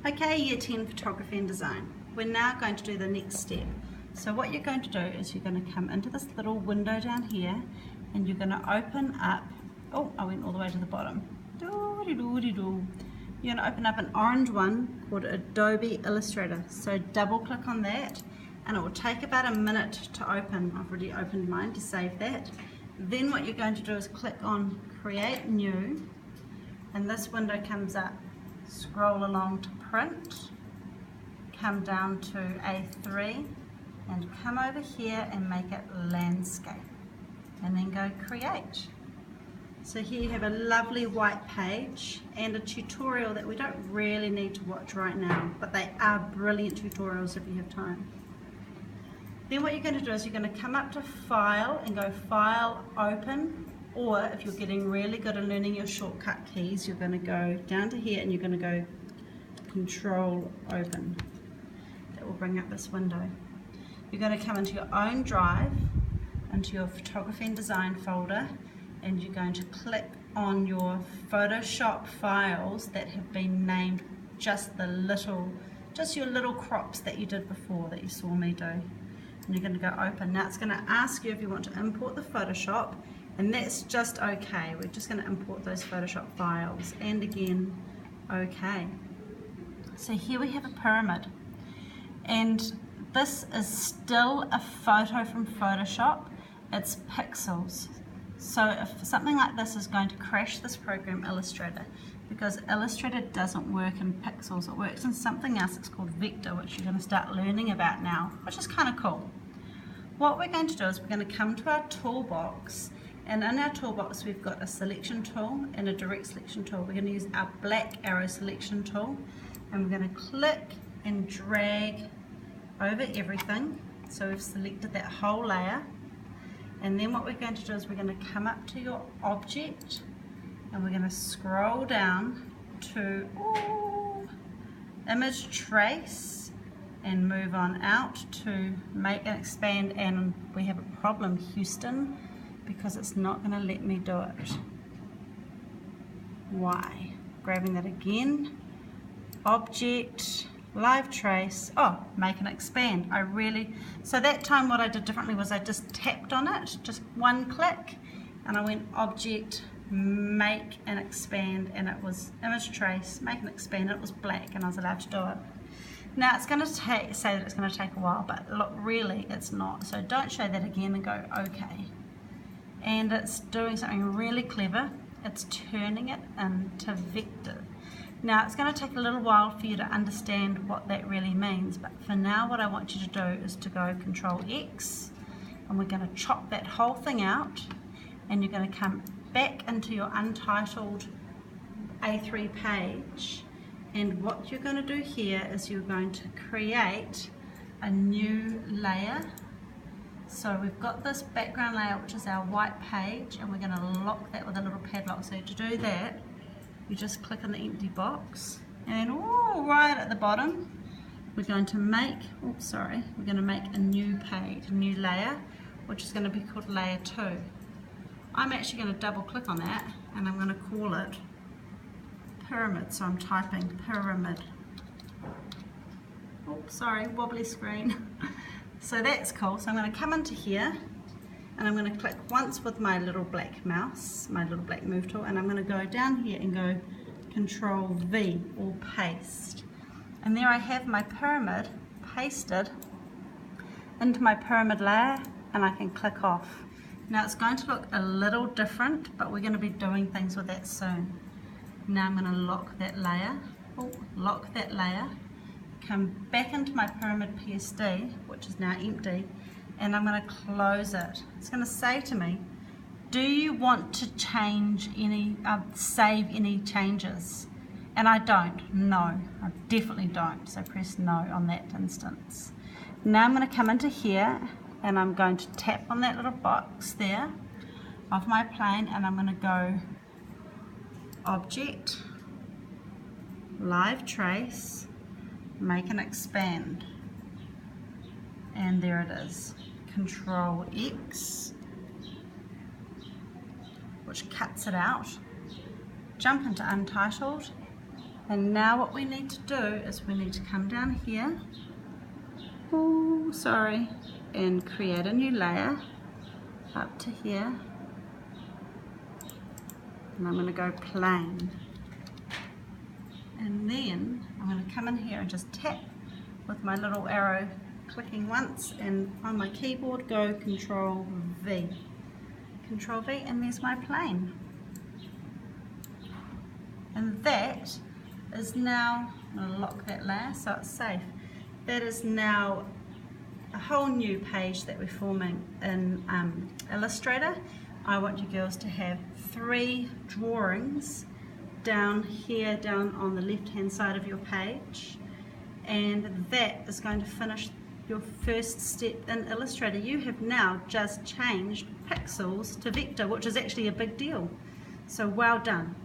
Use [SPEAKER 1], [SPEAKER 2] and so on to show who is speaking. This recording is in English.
[SPEAKER 1] Okay, Year 10 Photography and Design. We're now going to do the next step. So what you're going to do is you're going to come into this little window down here and you're going to open up, oh, I went all the way to the bottom. You're going to open up an orange one called Adobe Illustrator. So double click on that and it will take about a minute to open. I've already opened mine to save that. Then what you're going to do is click on Create New and this window comes up. Scroll along to print, come down to A3 and come over here and make it landscape and then go create. So here you have a lovely white page and a tutorial that we don't really need to watch right now, but they are brilliant tutorials if you have time. Then what you're going to do is you're going to come up to File and go File, Open, or if you're getting really good at learning your shortcut keys, you're going to go down to here and you're going to go Control Open. That will bring up this window. You're going to come into your own drive, into your Photography and Design folder, and you're going to click on your Photoshop files that have been named just your little crops that you did before that you saw me do. And you're going to go Open. Now it's going to ask you if you want to import the Photoshop, and that's just okay. We're just going to import those Photoshop files, and again, okay. So here we have a pyramid, and this is still a photo from Photoshop. It's pixels. So if something like this is going to crash this program Illustrator, because Illustrator doesn't work in pixels, it works in something else. It's called vector, which you're going to start learning about now, which is kind of cool. What we're going to do is we're going to come to our toolbox, and in our toolbox we've got a selection tool and a direct selection tool. We're going to use our black arrow selection tool, and we're going to click and drag over everything. So we've selected that whole layer, and then what we're going to do is we're going to come up to your object and we're going to scroll down to image trace and move on out to make and expand, and we have a problem, Houston, because it's not going to let me do it. Why? Grabbing that again, object, live trace, make and expand. So that time what I did differently was I just tapped on it, just one click, and I went object, make and expand, and it was image trace, make and expand, it was black, and I was allowed to do it. Now it's going to say that it's going to take a while, but look, really it's not. So don't show that again and go okay. And it's doing something really clever. It's turning it into vector. Now it's going to take a little while for you to understand what that really means, but for now what I want you to do is to go Control X, and we're going to chop that whole thing out, and you're going to come back into your untitled A3 page, and what you're going to do here is you're going to create a new layer. So we've got this background layer, which is our white page, and we're going to lock that with a little padlock. So to do that, you just click on the empty box, and right at the bottom we're going to make, we're going to make a new page, a new layer, which is going to be called layer 2. I'm actually going to double click on that and I'm going to call it pyramid. So I'm typing pyramid. Wobbly screen. So that's cool. So I'm going to come into here and I'm going to click once with my little black mouse, my little black move tool, and I'm going to go down here and go Control V or paste. And there I have my pyramid pasted into my pyramid layer, and I can click off. Now it's going to look a little different, but we're going to be doing things with that soon. Now I'm going to lock that layer, come back into my pyramid PSD, which is now empty, and I'm going to close it. It's going to say to me, do you want to change any, save any changes? And I don't, no, I definitely don't. So press no on that instance. Now I'm going to come into here and I'm going to tap on that little box there of my plane, and I'm going to go object, live trace, make and expand. And there it is. Control X, which cuts it out. Jump into Untitled, And now what we need to do is we need to come down here, oh sorry, and create a new layer up to here, and I'm going to go plain, and then I'm going to come in here and just tap with my little arrow clicking once, and on my keyboard go Control V, and there's my plane. And that is now, I'm going to lock that layer so it's safe. That is now a whole new page that we're forming in Illustrator. I want you girls to have 3 drawings down here, down on the left hand side of your page, and that is going to finish your first step in Illustrator. You have now just changed pixels to vector, which is actually a big deal. So well done.